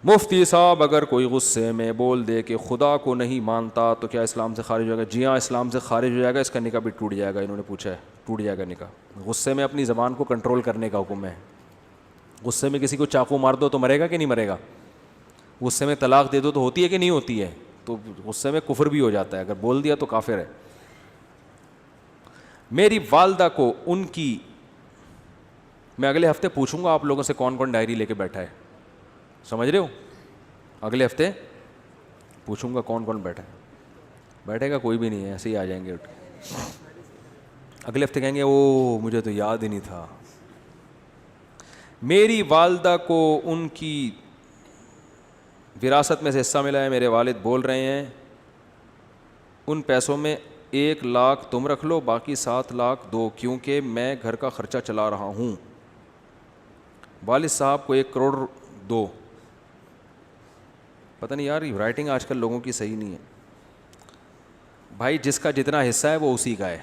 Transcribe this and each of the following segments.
مفتی صاحب اگر کوئی غصے میں بول دے کہ خدا کو نہیں مانتا تو کیا اسلام سے خارج ہو جائے گا؟ جی ہاں اسلام سے خارج ہو جائے گا, اس کا نکاح بھی ٹوٹ جائے گا. انہوں نے پوچھا ہے ٹوٹ جائے گا نکاح. غصے میں اپنی زبان کو کنٹرول کرنے کا حکم ہے. غصے میں کسی کو چاقو مار دو تو مرے گا کہ نہیں مرے گا؟ غصے میں طلاق دے دو تو ہوتی ہے کہ نہیں ہوتی ہے؟ تو غصے میں کفر بھی ہو جاتا ہے, اگر بول دیا تو کافر ہے. میری والدہ کو ان کی, میں اگلے ہفتے پوچھوں گا آپ لوگوں سے کون کون ڈائری لے کے بیٹھا ہے, سمجھ رہے ہو؟ اگلے ہفتے پوچھوں گا کون کون بیٹھا ہے. بیٹھے گا کوئی بھی نہیں ہے, ایسے ہی آ جائیں گے اٹھ کے. اگلے ہفتے کہیں گے او مجھے تو یاد ہی نہیں تھا. میری والدہ کو ان کی وراثت میں سے حصہ ملا ہے, میرے والد بول رہے ہیں ان پیسوں میں 1 لاکھ تم رکھ لو, باقی 7 لاکھ دو, کیونکہ میں گھر کا خرچہ چلا رہا ہوں. والد صاحب کو 1 کروڑ دو. پتہ نہیں یار یہ رائٹنگ آج کل لوگوں کی صحیح نہیں ہے. بھائی جس کا جتنا حصہ ہے وہ اسی کا ہے.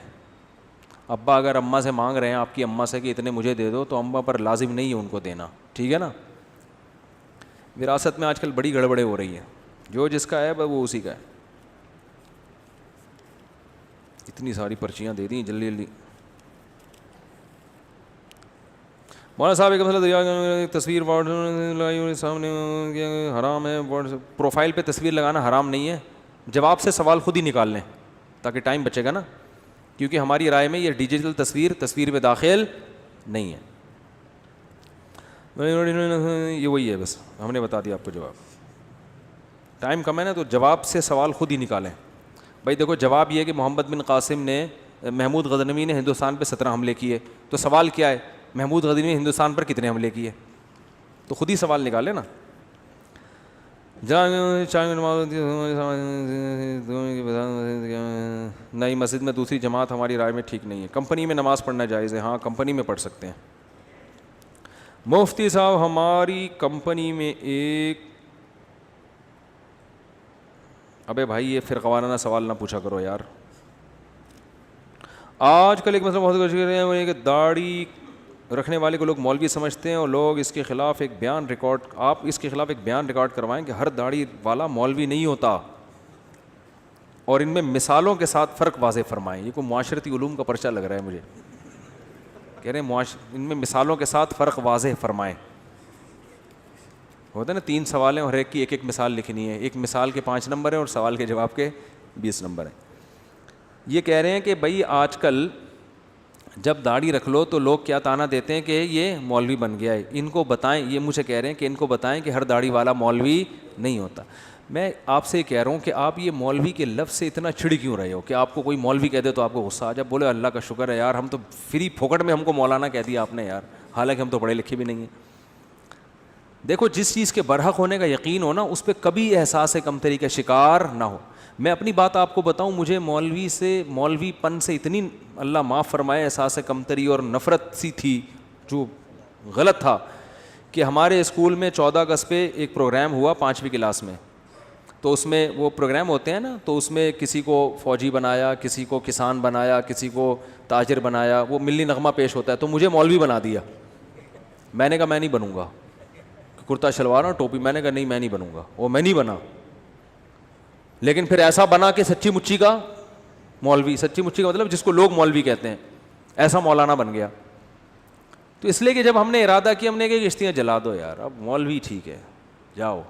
ابا اگر اماں سے مانگ رہے ہیں, آپ کی اماں سے کہ اتنے مجھے دے دو, تو اماں پر لازم نہیں ہے ان کو دینا, ٹھیک ہے نا. وراثت میں آج کل بڑی گڑبڑیں ہو رہی ہیں, جو جس کا ہے وہ اسی کا ہے. اتنی ساری پرچیاں دے دیں جلدی جلدی. مولانا صاحب ایک مسئلہ, تصویر سامنے حرام ہے, پروفائل پہ تصویر لگانا حرام نہیں ہے. جواب سے سوال خود ہی نکال لیں تاکہ ٹائم بچے گا نا, کیونکہ ہماری رائے میں یہ ڈیجیٹل تصویر میں داخل نہیں ہے. یہ وہی ہے, بس ہم نے بتا دیا آپ کو جواب. ٹائم کم ہے نا, تو جواب سے سوال خود ہی نکالیں. بھائی دیکھو جواب یہ ہے کہ محمد بن قاسم نے, محمود غزنوی نے ہندوستان پہ 17 حملے کیے. تو سوال کیا ہے, محمود غزنوی نے ہندوستان پر کتنے حملے کیے؟ تو خود ہی سوال نکالے نا. نئی مسجد میں دوسری جماعت ہماری رائے میں ٹھیک نہیں ہے. کمپنی میں نماز پڑھنا جائز ہے؟ ہاں کمپنی میں پڑھ سکتے ہیں. مفتی صاحب ہماری کمپنی میں ایک, ابے بھائی یہ فرقہ وارانہ سوال نہ پوچھا کرو یار. آج کل ایک مسئلہ بہت کوشش کر رہے ہیں وہ یہ کہ داڑھی رکھنے والے کو لوگ مولوی سمجھتے ہیں, اور لوگ اس کے خلاف ایک بیان ریکارڈ, آپ اس کے خلاف ایک بیان ریکارڈ کروائیں کہ ہر داڑھی والا مولوی نہیں ہوتا, اور ان میں مثالوں کے ساتھ فرق واضح فرمائیں. یہ کوئی معاشرتی علوم کا پرچہ لگ رہا ہے مجھے. کہہ رہے ہیں ان میں مثالوں کے ساتھ فرق واضح فرمائیں. ہوتا ہے نا 3 سوال ہیں اور ایک کی ایک مثال لکھنی ہے, ایک مثال کے 5 نمبر ہیں اور سوال کے جواب کے 20 نمبر ہیں. یہ کہہ رہے ہیں کہ بھائی آج کل جب داڑھی رکھ لو تو لوگ کیا تانا دیتے ہیں کہ یہ مولوی بن گیا ہے. ان کو بتائیں, یہ مجھے کہہ رہے ہیں کہ ان کو بتائیں کہ ہر داڑھی والا مولوی نہیں ہوتا. میں آپ سے کہہ رہا ہوں کہ آپ یہ مولوی کے لفظ سے اتنا چڑ کیوں رہے ہو کہ آپ کو کوئی مولوی کہہ دے تو آپ کو غصہ آ جائے. بولے اللہ کا شکر ہے یار, ہم تو فری پھوکٹ میں ہم کو مولانا کہہ دیا آپ نے یار, حالانکہ ہم تو پڑھے لکھے بھی نہیں ہیں. دیکھو جس چیز کے برحق ہونے کا یقین ہو نا, اس پہ کبھی احساس کمتری کا شکار نہ ہو. میں اپنی بات آپ کو بتاؤں, مجھے مولوی پن سے اتنی اللہ معاف فرمائے احساس کمتری اور نفرت سی تھی, جو غلط تھا, کہ ہمارے اسکول میں 14 اگست پہ ایک پروگرام ہوا 5ویں کلاس میں. تو اس میں وہ پروگرام ہوتے ہیں نا, تو اس میں کسی کو فوجی بنایا, کسی کو کسان بنایا, کسی کو تاجر بنایا, وہ ملی نغمہ پیش ہوتا ہے. تو مجھے مولوی بنا دیا. میں نے کہا میں نہیں بنوں گا, کرتا شلوار اور ٹوپی. میں نے کہا نہیں میں نہیں بنوں گا, وہ میں نہیں بنا. لیکن پھر ایسا بنا کہ سچی مچی کا مولوی, سچی مچی کا مطلب جس کو لوگ مولوی کہتے ہیں, ایسا مولانا بن گیا. تو اس لیے کہ جب ہم نے ارادہ کیا, ہم نے کہا کشتیاں جلا دو یار, اب مولوی ٹھیک ہے جاؤ.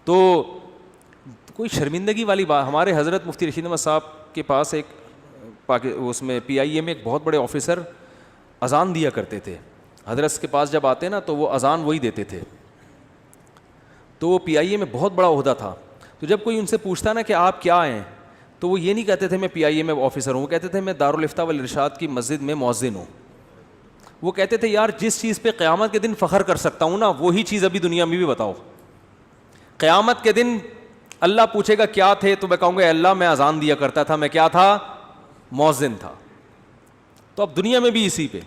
تو کوئی شرمندگی والی بات. ہمارے حضرت مفتی رشید احمد صاحب کے پاس ایک اس میں PIA میں ایک بہت بڑے آفیسر اذان دیا کرتے تھے. حضرت کے پاس جب آتے نا تو وہ اذان وہی دیتے تھے. تو وہ PIA میں بہت بڑا عہدہ تھا. تو جب کوئی ان سے پوچھتا نا کہ آپ کیا ہیں, تو وہ یہ نہیں کہتے تھے میں PIA میں آفیسر ہوں, وہ کہتے تھے میں دارالافتاء والارشاد کی مسجد میں مؤذن ہوں. وہ کہتے تھے یار جس چیز پہ قیامت کے دن فخر کر سکتا ہوں نا, وہی چیز ابھی دنیا میں بھی بتاؤ. قیامت کے دن اللہ پوچھے گا کیا تھے, تو میں کہوں گا اللہ میں اذان دیا کرتا تھا, میں کیا تھا, مؤذن تھا. تو اب دنیا میں بھی اسی پہ.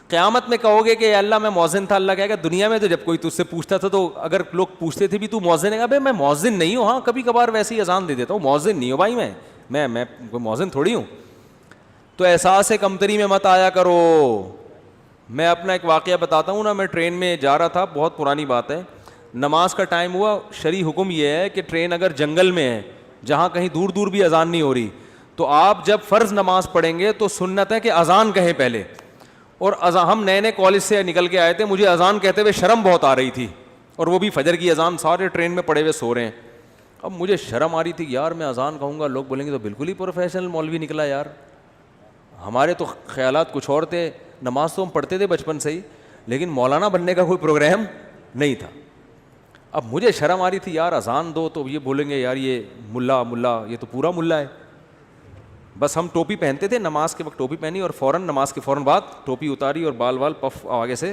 قیامت میں کہو گے کہ اللہ میں مؤذن تھا, اللہ کہے گا دنیا میں تو جب کوئی تجھ سے پوچھتا تھا تو اگر لوگ پوچھتے تھے بھی تو مؤذن ہے, بھائی میں مؤذن نہیں ہوں, ہاں کبھی کبھار ویسے ہی اذان دے دیتا ہوں, مؤذن نہیں ہوں بھائی, میں کوئی مؤذن تھوڑی ہوں. تو احساس کمتری میں مت آیا کرو. میں اپنا ایک واقعہ بتاتا ہوں نا, میں ٹرین میں جا رہا تھا, بہت پرانی بات ہے. نماز کا ٹائم ہوا, شرعی حکم یہ ہے کہ ٹرین اگر جنگل میں ہے جہاں کہیں دور دور بھی اذان نہیں ہو رہی, تو آپ جب فرض نماز پڑھیں گے تو سنت ہے کہ اذان کہیں پہلے. اور ہم نئے نئے کالج سے نکل کے آئے تھے, مجھے اذان کہتے ہوئے شرم بہت آ رہی تھی, اور وہ بھی فجر کی اذان, سارے ٹرین میں پڑے ہوئے سو رہے ہیں. اب مجھے شرم آ رہی تھی, یار میں اذان کہوں گا لوگ بولیں گے تو بالکل ہی پروفیشنل مولوی نکلا یار. ہمارے تو خیالات کچھ اور تھے, نماز تو ہم پڑھتے تھے بچپن سے ہی, لیکن مولانا بننے کا کوئی پروگرام نہیں تھا. اب مجھے شرم آ رہی تھی, یار اذان دو تو یہ بولیں گے یار یہ ملا یہ تو پورا ملا ہے. بس ہم ٹوپی پہنتے تھے, نماز کے وقت ٹوپی پہنی اور فوراً نماز کے فوراً بعد ٹوپی اتاری اور بال پف آگے سے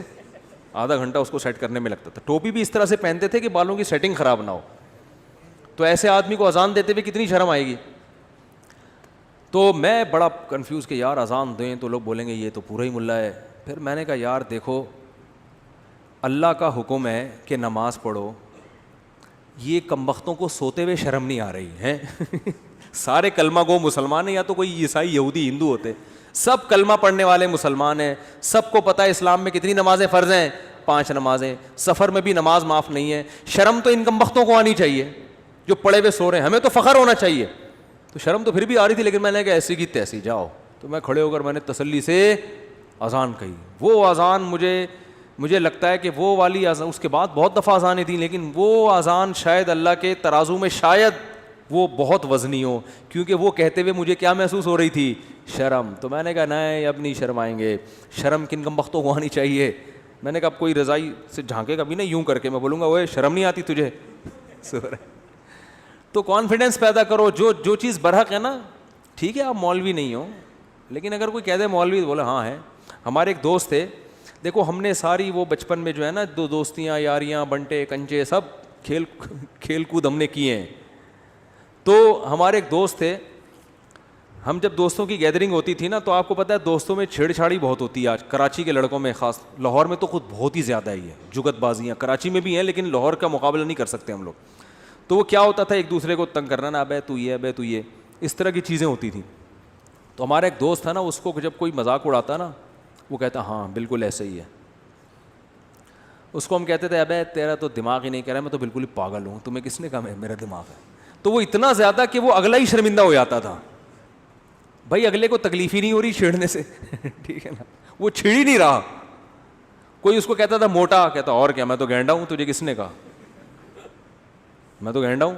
آدھا گھنٹہ اس کو سیٹ کرنے میں لگتا تھا. ٹوپی بھی اس طرح سے پہنتے تھے کہ بالوں کی سیٹنگ خراب نہ ہو. تو ایسے آدمی کو اذان دیتے ہوئے کتنی شرم آئے گی. تو میں بڑا کنفیوز کہ یار اذان دیں تو لوگ بولیں گے یہ تو پورا ہی ملا ہے. پھر میں نے کہا یار دیکھو, اللہ کا حکم ہے کہ نماز پڑھو, یہ کمبختوں کو سوتے ہوئے شرم نہیں آ رہی ہے. سارے کلمہ گو مسلمان ہیں, یا تو کوئی عیسائی یہودی ہندو ہوتے, سب کلمہ پڑھنے والے مسلمان ہیں, سب کو پتہ ہے اسلام میں کتنی نمازیں فرض ہیں, 5 نمازیں, سفر میں بھی نماز معاف نہیں ہے. شرم تو ان کمبختوں کو آنی چاہیے جو پڑے ہوئے سو رہے ہیں, ہمیں تو فخر ہونا چاہیے. تو شرم تو پھر بھی آ رہی تھی, لیکن میں نے کہا ایسی کی تیسی جاؤ. تو میں کھڑے ہو کر میں نے تسلی سے اذان کہی. وہ اذان مجھے لگتا ہے کہ وہ والی اذان, اس کے بعد بہت دفعہ اذانیں تھیں, لیکن وہ اذان شاید اللہ کے ترازو میں شاید وہ بہت وزنی ہو, کیونکہ وہ کہتے ہوئے مجھے کیا محسوس ہو رہی تھی, شرم. تو میں نے کہا نہیں, اب نہیں شرمائیں گے. شرم کن کمبختوں کو آنی چاہیے. میں نے کہا اب کوئی رضائی سے جھانکے گا بھی نہیں, یوں کر کے میں بولوں گا وہ شرم نہیں آتی تجھے. تو کانفیڈنس پیدا کرو, جو چیز برحق ہے نا, ٹھیک ہے آپ مولوی نہیں ہو, لیکن اگر کوئی کہہ دے مولوی تو بولے ہاں ہے. ہمارے ایک دوست تھے, دیکھو ہم نے ساری وہ بچپن میں جو ہے نا دوستیاں یاریاں بنٹے کنچے سب کھیل کود ہم نے کیے ہیں. تو ہمارے ایک دوست تھے, ہم جب دوستوں کی گیدرنگ ہوتی تھی نا, تو آپ کو پتہ ہے دوستوں میں چھیڑ چھاڑی بہت ہوتی ہے آج کراچی کے لڑکوں میں خاص, لاہور میں تو خود بہت ہی زیادہ ہی ہے, جگت بازیاں کراچی میں بھی ہیں لیکن لاہور کا مقابلہ نہیں کر سکتے ہم لوگ. تو وہ کیا ہوتا تھا, ایک دوسرے کو تنگ کرنا, نا ابے تو یہ, ابے تو یہ, اس طرح کی چیزیں ہوتی تھیں. تو ہمارا ایک دوست تھا نا, اس کو جب کوئی مذاق اڑاتا نا, وہ کہتا ہاں بالکل ایسے ہی ہے. اس کو ہم کہتے تھے ابے تیرا تو دماغ ہی نہیں کہہ رہا, میں تو بالکل ہی پاگل ہوں, تمہیں کس نے کہا میرا دماغ ہے. تو وہ اتنا زیادہ کہ وہ اگلا ہی شرمندہ ہو جاتا تھا. بھائی اگلے کو تکلیف ہی نہیں ہو رہی چھیڑنے سے, ٹھیک ہے نا, وہ چھیڑ ہی نہیں رہا. کوئی اس کو کہتا تھا موٹا, کہتا اور کیا, میں تو گینڈا ہوں, تجھے کس نے کہا میں تو گینڈا ہوں.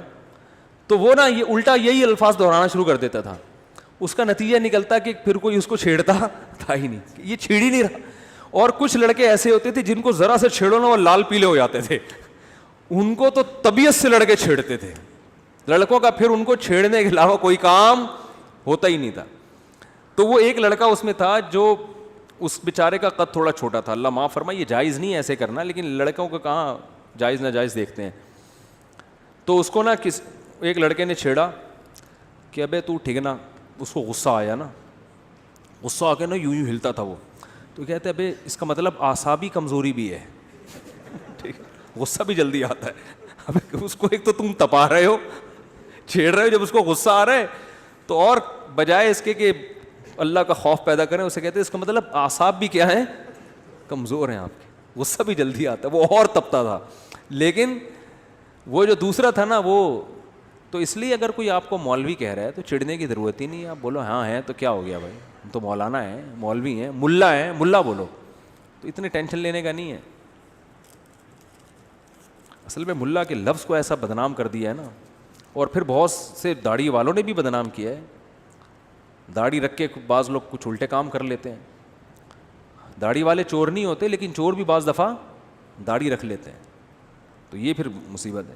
تو وہ نا یہ الٹا یہی الفاظ دہرانا شروع کر دیتا تھا. اس کا نتیجہ نکلتا کہ پھر کوئی اس کو چھیڑتا تھا ہی نہیں, یہ چھیڑ ہی نہیں رہا. اور کچھ لڑکے ایسے ہوتے تھے جن کو ذرا سے چھیڑو نا وہ لال پیلے ہو جاتے تھے, ان کو تو طبیعت سے لڑکے چھیڑتے تھے. لڑکوں کا پھر ان کو چھیڑنے کے علاوہ کوئی کام ہوتا ہی نہیں تھا. تو وہ ایک لڑکا اس میں تھا جو اس بیچارے کا قد تھوڑا چھوٹا تھا, اللہ معاف فرمائے, یہ جائز نہیں ایسے کرنا, لیکن لڑکوں کو کہاں جائز ناجائز دیکھتے ہیں. تو اس کو نا ایک لڑکے نے چھیڑا کہ ابے تو ٹھیکنا, اس کو غصہ آیا نا, غصہ آ کے نا یوں ہلتا تھا وہ. تو کہتے ابے اس کا مطلب اعصابی کمزوری بھی ہے, ٹھیک ہے, غصہ بھی جلدی آتا ہے. اب اس کو ایک تو تم تپا رہے ہو, چھیڑ رہے ہو, جب اس کو غصہ آ رہا ہے تو اور بجائے اس کے کہ اللہ کا خوف پیدا کریں, اسے کہتے ہیں اس کا مطلب اعصاب بھی کیا ہیں, کمزور ہیں آپ کے, غصہ بھی جلدی آتا ہے. وہ اور تپتا تھا. لیکن وہ جو دوسرا تھا نا وہ, تو اس لیے اگر کوئی آپ کو مولوی کہہ رہا ہے تو چڑھنے کی ضرورت ہی نہیں ہے. آپ بولو ہاں ہے تو کیا ہو گیا بھائی, ہم تو مولانا ہیں, مولوی ہیں, ملا ہیں, ملا بولو, تو اتنے ٹینشن لینے کا نہیں ہے. اصل میں ملا کے لفظ کو ایسا بدنام کر دیا ہے نا, اور پھر بہت سے داڑھی والوں نے بھی بدنام کیا ہے. داڑھی رکھ کے بعض لوگ کچھ الٹے کام کر لیتے ہیں. داڑھی والے چور نہیں ہوتے, لیکن چور بھی بعض دفعہ داڑھی رکھ لیتے ہیں, تو یہ پھر مصیبت ہے.